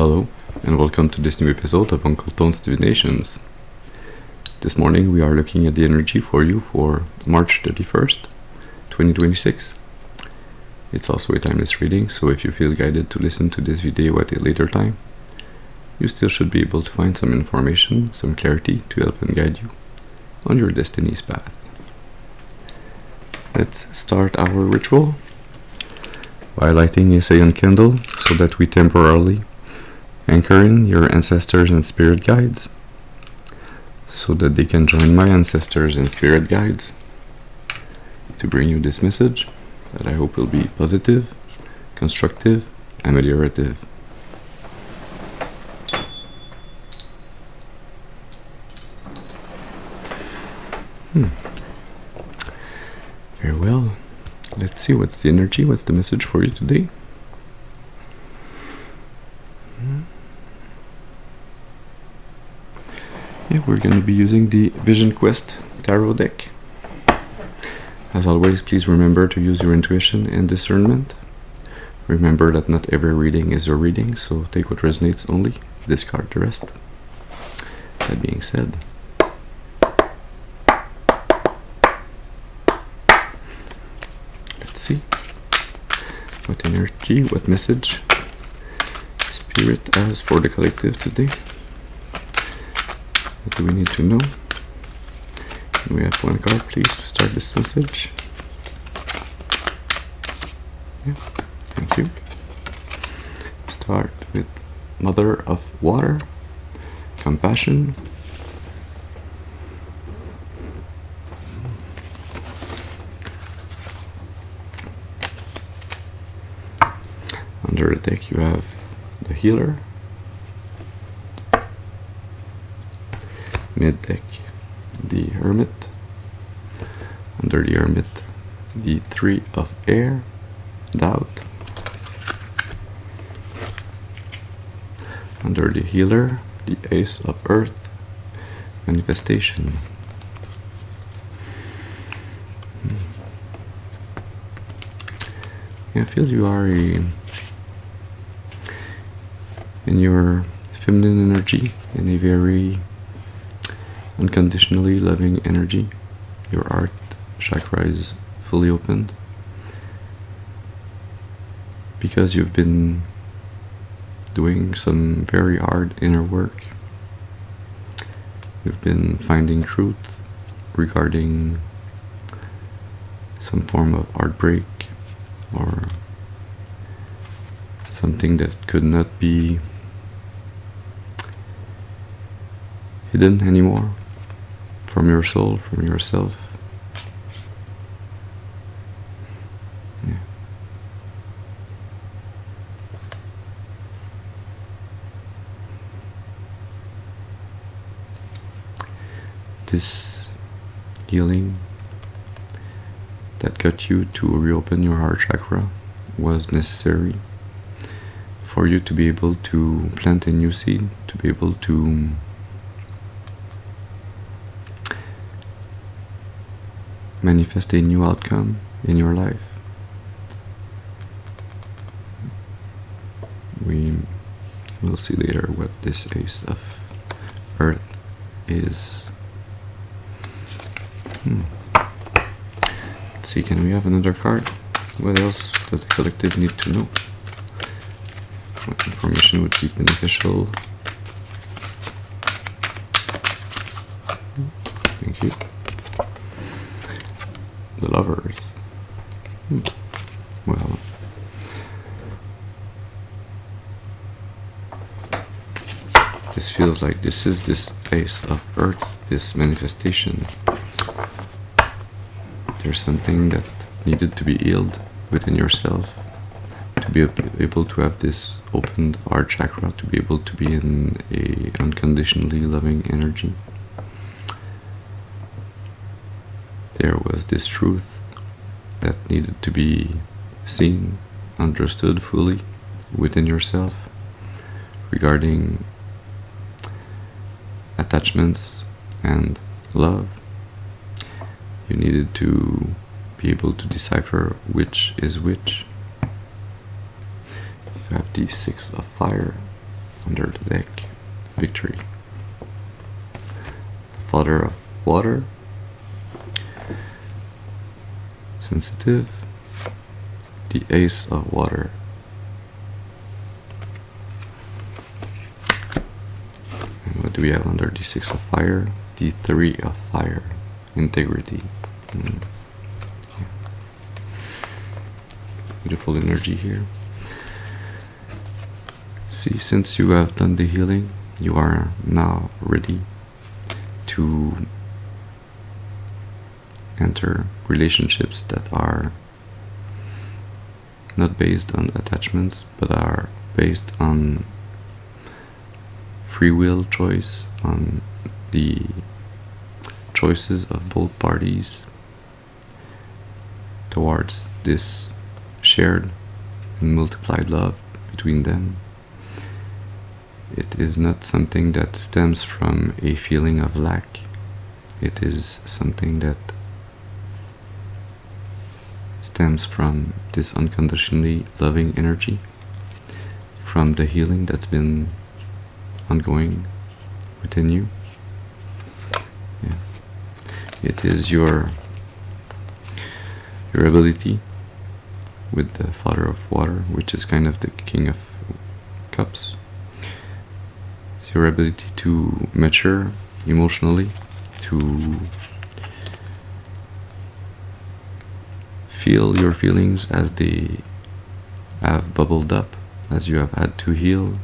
Hello, and welcome to this new episode of Uncle Tone's Divinations. This morning we are looking at the energy for you for March 31st, 2026. It's also a timeless reading, so if you feel guided to listen to this video at a later time, you still should be able to find some information, some clarity to help and guide you on your destiny's path. Let's start our ritual by lighting a cyan candle so that we temporarily anchor in your ancestors and spirit guides so that they can join my ancestors and spirit guides to bring you this message that I hope will be positive, constructive, ameliorative. Very well. Let's see what's the energy, what's the message for you today. Yeah, we're going to be using the Vision Quest Tarot deck. As always, please remember to use your intuition and discernment. Remember that not every reading is a reading, so take what resonates only, discard the rest. That being said, let's see what energy, what message Spirit has for the collective today. What do we need to know? Can we have one card, please, to start this message? Yeah, thank you. Start with Mother of Water, Compassion. Under the deck, you have the Healer. Mid deck, the Hermit. Under the Hermit, the Three of Air, Doubt. Under the Healer, the Ace of Earth, Manifestation. I feel you are in your feminine energy, in a very unconditionally loving energy. Your heart chakra is fully opened because you've been doing some very hard inner work. You've been finding truth regarding some form of heartbreak or something that could not be hidden anymore from your soul, from yourself. Yeah. This healing that got you to reopen your heart chakra was necessary for you to be able to plant a new seed, to be able to manifest a new outcome in your life. We will see later what this Ace of Earth is. Let's see, can we have another card? What else does the collective need to know? What information would be beneficial? Thank you. The Lovers. Well, this feels like this is this Ace of Earth, this manifestation. There's something that needed to be healed within yourself to be able to have this opened heart chakra, to be able to be in a unconditionally loving energy. There was this truth that needed to be seen, understood fully within yourself regarding attachments and love. You needed to be able to decipher which is which. You have the Six of Fire, under the deck, victory. Father of water, sensitive. The ace of water. And what do we have under the six of fire? The three of fire, integrity. Yeah. Beautiful energy here. See, since you have done the healing, you are now ready to enter relationships that are not based on attachments, but are based on free will choice, on the choices of both parties towards this shared and multiplied love between them. It is not something that stems from a feeling of lack. It is something that stems from this unconditionally loving energy, from the healing that's been ongoing within you. Yeah. It is your ability with the Father of Water, which is kind of the King of Cups. It's your ability to mature emotionally, to feel your feelings as they have bubbled up, as you have had to heal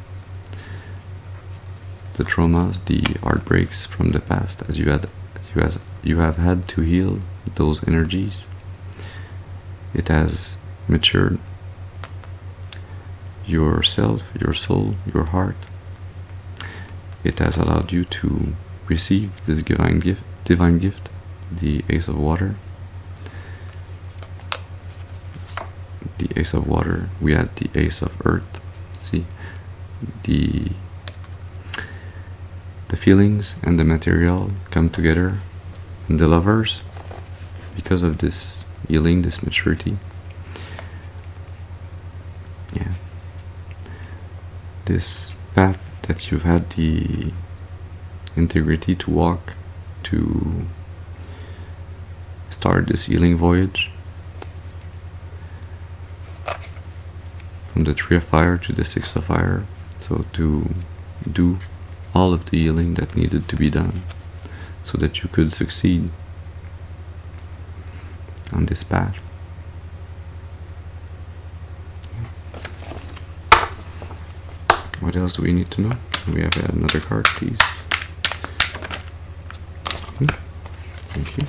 the traumas, the heartbreaks from the past, as you have had to heal those energies. It has matured yourself, your soul, your heart. It has allowed you to receive this divine gift, the Ace of Water. The Ace of Water, we had the Ace of Earth. See, the feelings and the material come together in the Lovers because of this healing, this maturity. Yeah, this path that you've had the integrity to walk, to start this healing voyage, from the Three of Fire to the Six of Fire, so to do all of the healing that needed to be done so that you could succeed on this path. What else do we need to know? We have another card, please. Thank you.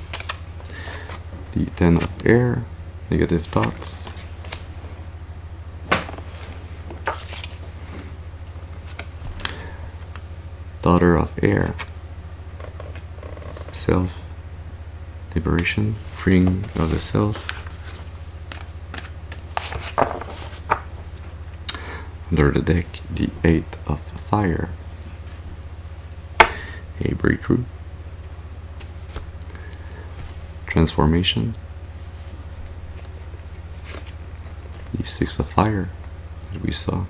The Ten of Air, negative thoughts. Daughter of Air, self liberation, freeing of the self. Under the deck, the Eight of Fire, a breakthrough, transformation, the Six of Fire that we saw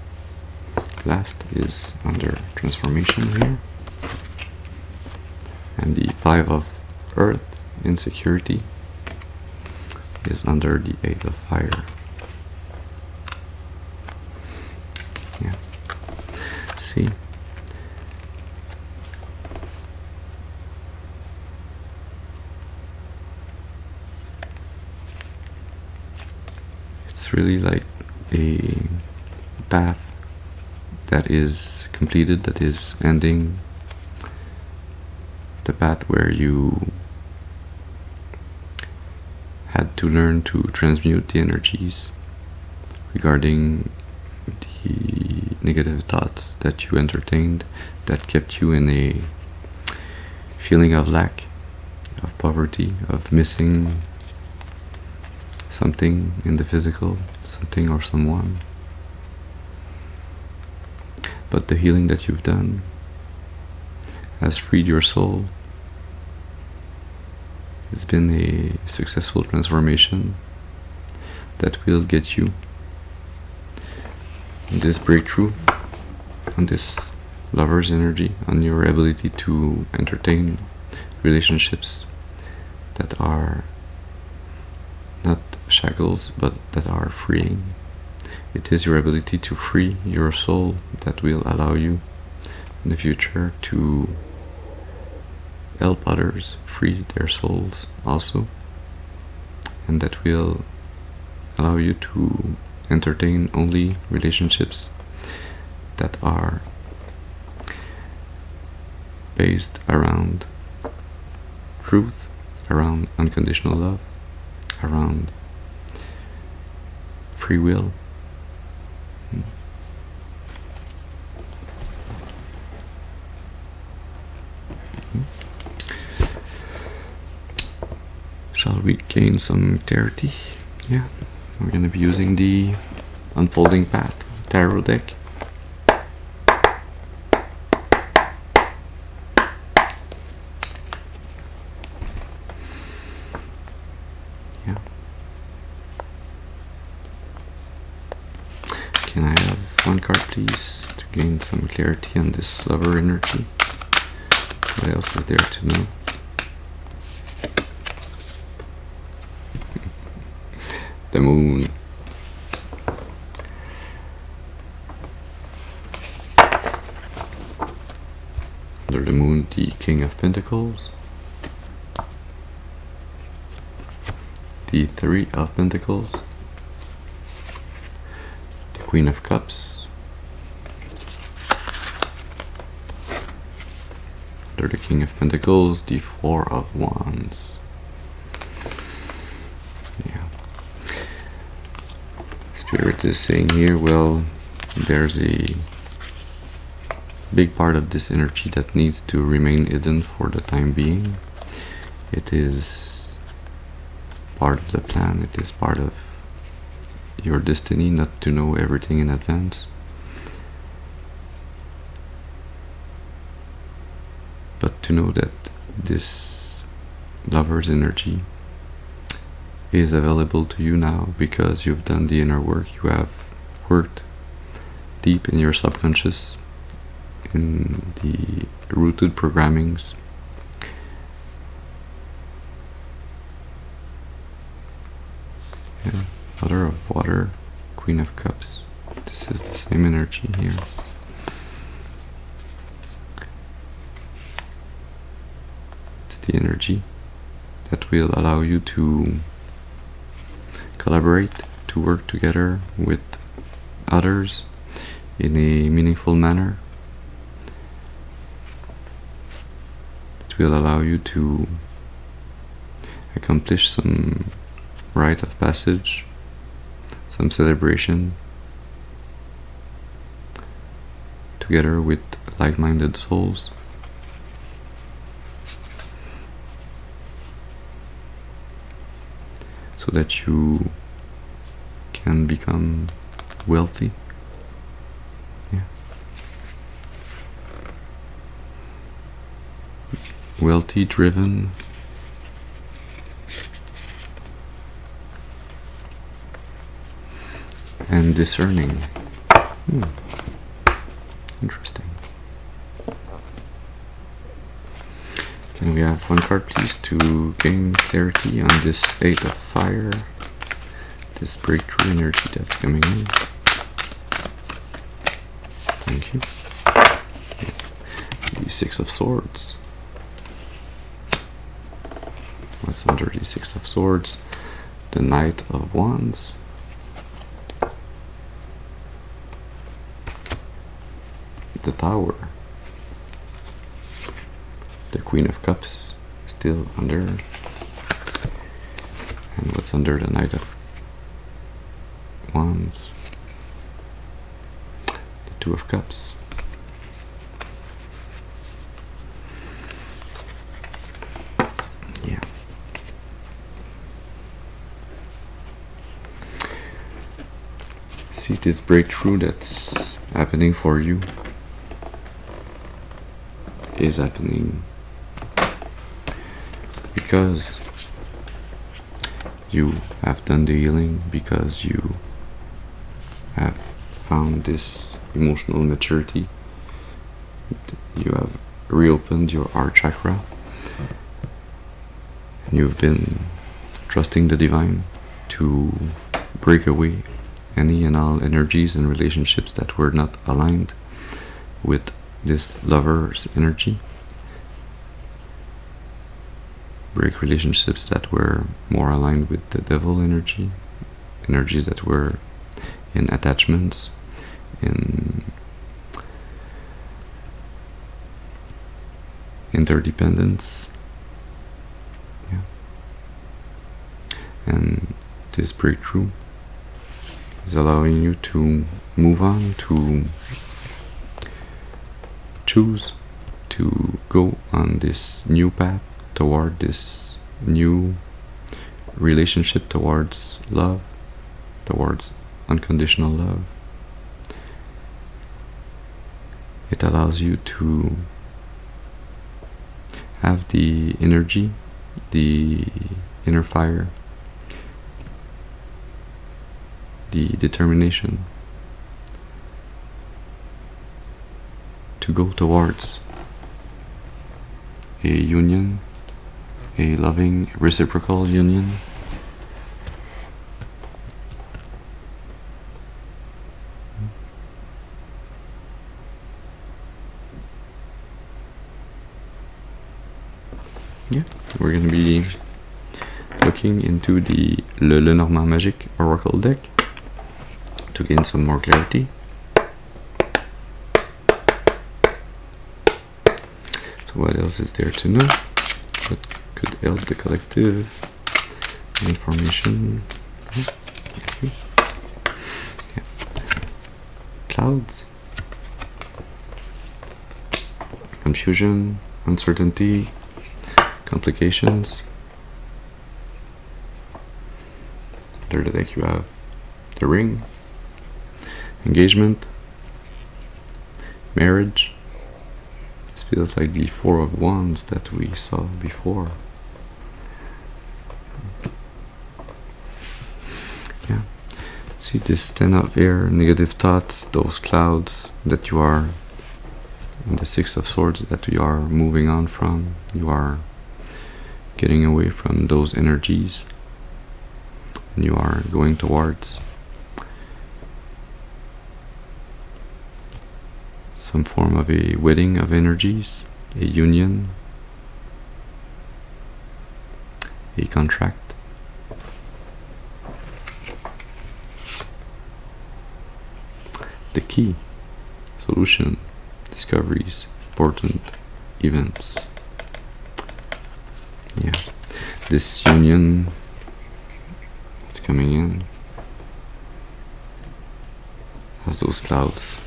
last is under transformation here, and the Five of Earth, insecurity, is under the Eight of Fire. Yeah. See, it's really like a path that is completed, that is ending, the path where you had to learn to transmute the energies regarding the negative thoughts that you entertained that kept you in a feeling of lack, of poverty, of missing something in the physical, something or someone. But the healing that you've done has freed your soul. It's been a successful transformation that will get you this breakthrough on this lover's energy, on your ability to entertain relationships that are not shackles but that are freeing. It is your ability to free your soul that will allow you in the future to help others free their souls also, and that will allow you to entertain only relationships that are based around truth, around unconditional love, around free will. Shall we gain some clarity? Yeah, we're going to be using the Unfolding Path Tarot deck. Yeah. Can I have one card, please, to gain some clarity on this lover energy? What else is there to know? The Moon. Under the Moon, the King of Pentacles, the Three of Pentacles, the Queen of Cups, under the King of Pentacles, the Four of Wands. Spirit is saying here, well, there's a big part of this energy that needs to remain hidden for the time being. It is part of the plan, it is part of your destiny not to know everything in advance. But to know that this lover's energy is available to you now because you've done the inner work. You have worked deep in your subconscious, in the rooted programmings. Yeah. Mother of Water, Queen of Cups. This is the same energy here. It's the energy that will allow you to collaborate, to work together with others in a meaningful manner. It will allow you to accomplish some rite of passage, some celebration together with like-minded souls. So that you can become wealthy. Yeah. Wealthy, driven, and discerning. Interesting. Can we have one card, please, to gain clarity on this Eight of Fire, this breakthrough energy that's coming in? Thank you. The Six of Swords. What's under the Six of Swords? The Knight of Wands. The Tower. The Queen of Cups, still under. And what's under the Knight of Wands? The Two of Cups. Yeah. See this breakthrough that's happening for you is happening because you have done the healing, because you have found this emotional maturity you have reopened your heart chakra, and you've been trusting the divine to break away any and all energies and relationships that were not aligned with this lover's energy. Break relationships that were more aligned with the devil energy, energies that were in attachments, in interdependence. Yeah. And this breakthrough is allowing you to move on, to choose to go on this new path toward this new relationship, towards love, towards unconditional love. It allows you to have the energy, the inner fire, the determination to go towards a union, a loving, reciprocal union. Yeah, we're going to be looking into the Lenormand Magique Oracle deck to gain some more clarity. So what else is there to know? What could help the collective? Information. Yeah. Clouds. Confusion, uncertainty, complications. Under the deck you have the ring, engagement, marriage. This feels like the Four of Wands that we saw before. Yeah. See this Ten of Air, negative thoughts, those clouds that you are, and the Six of Swords that you are moving on from. You are getting away from those energies, and you are going towards some form of a wedding of energies, a union, a contract. The key, solution, discoveries, important events. Yeah, this union that's coming in has those clouds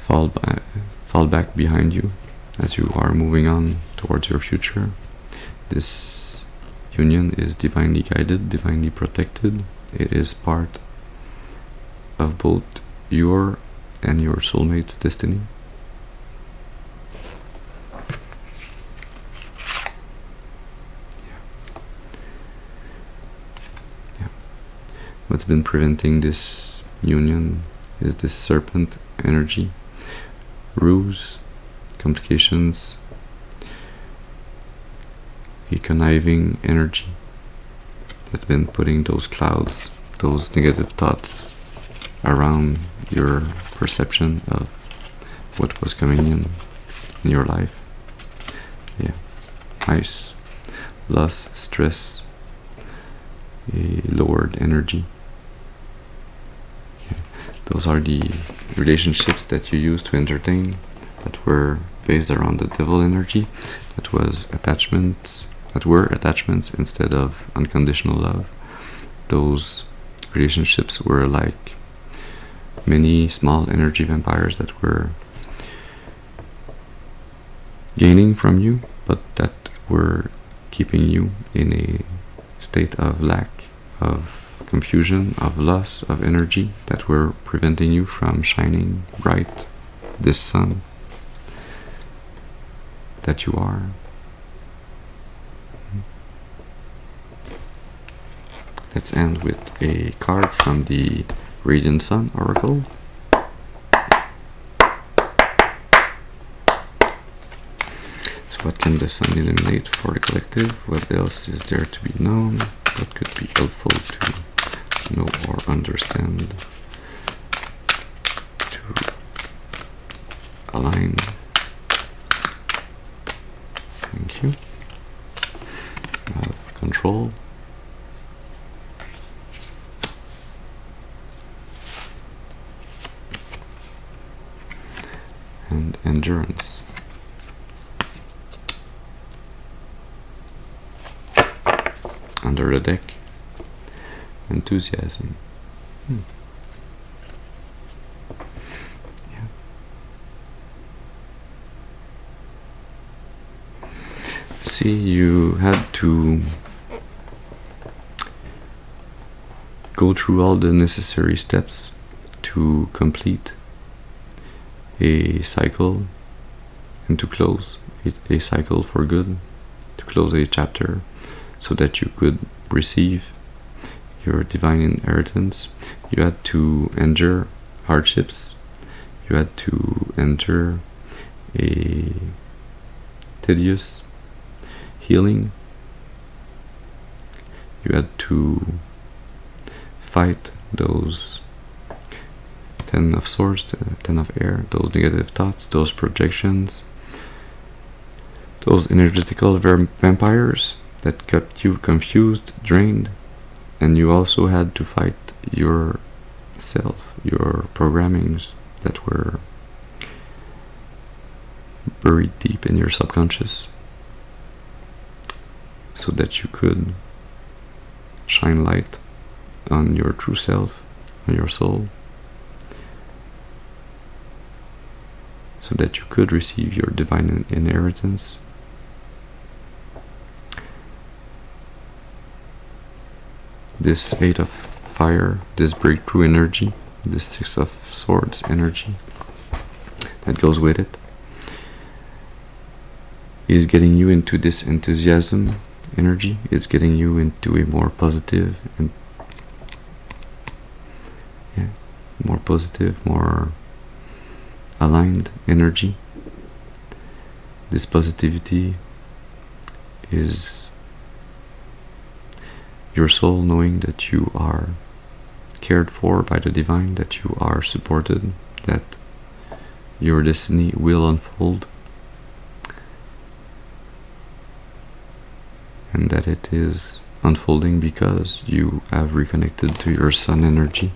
fall back behind you as you are moving on towards your future. This union is divinely guided, divinely protected. It is part of both your and your soulmate's destiny. Yeah. What's been preventing this union is this serpent energy, ruse, complications, a conniving energy that's been putting those clouds, those negative thoughts around your perception of what was coming in your life. Yeah, ice, loss, stress, a lowered energy. Yeah. Those are the relationships that you used to entertain that were based around the devil energy, that was attachments, that were attachments instead of unconditional love. Those relationships were like many small energy vampires that were gaining from you, but that were keeping you in a state of lack, of confusion, of loss of energy, that were preventing you from shining bright this sun that you are. Let's end with a card from the Radiant Sun Oracle. So what can the sun illuminate for the collective? What else is there to be known? What could be helpful to know or understand? To align. Thank you. Have control. And endurance. Under the deck, enthusiasm. Yeah. See, you had to go through all the necessary steps to complete a cycle and to close a cycle for good, to close a chapter, so that you could receive your divine inheritance. You had to endure hardships. You had to endure a tedious healing. You had to fight those 10 of swords, 10 of air, those negative thoughts, those projections, those energetical vampires that kept you confused, drained. And you also had to fight yourself, your programmings that were buried deep in your subconscious, so that you could shine light on your true self, on your soul, so that you could receive your divine inheritance. This 8 of fire, this breakthrough energy, this 6 of swords energy that goes with it, is getting you into this enthusiasm energy. It's getting you into a more positive and more aligned energy. This positivity is your soul knowing that you are cared for by the divine, that you are supported, that your destiny will unfold, and that it is unfolding because you have reconnected to your sun energy,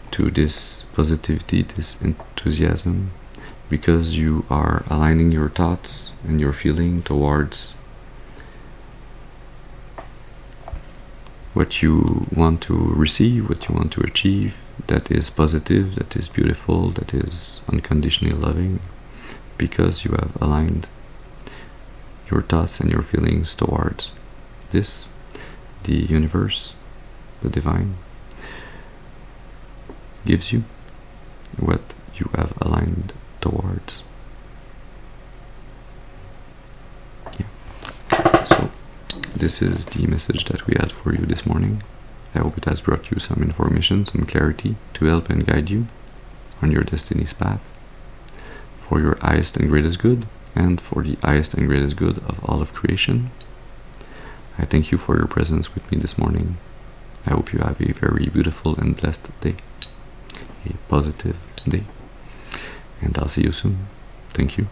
to this positivity, this enthusiasm, because you are aligning your thoughts and your feeling towards what you want to receive, what you want to achieve, that is positive, that is beautiful, that is unconditionally loving, because you have aligned your thoughts and your feelings towards this, the universe, the divine, gives you what you have aligned towards. Yeah. So this is the message that we had for you this morning. I hope it has brought you some information, some clarity to help and guide you on your destiny's path for your highest and greatest good, and for the highest and greatest good of all of creation. I thank you for your presence with me this morning. I hope you have a very beautiful and blessed day, a positive day, and I'll see you soon. Thank you.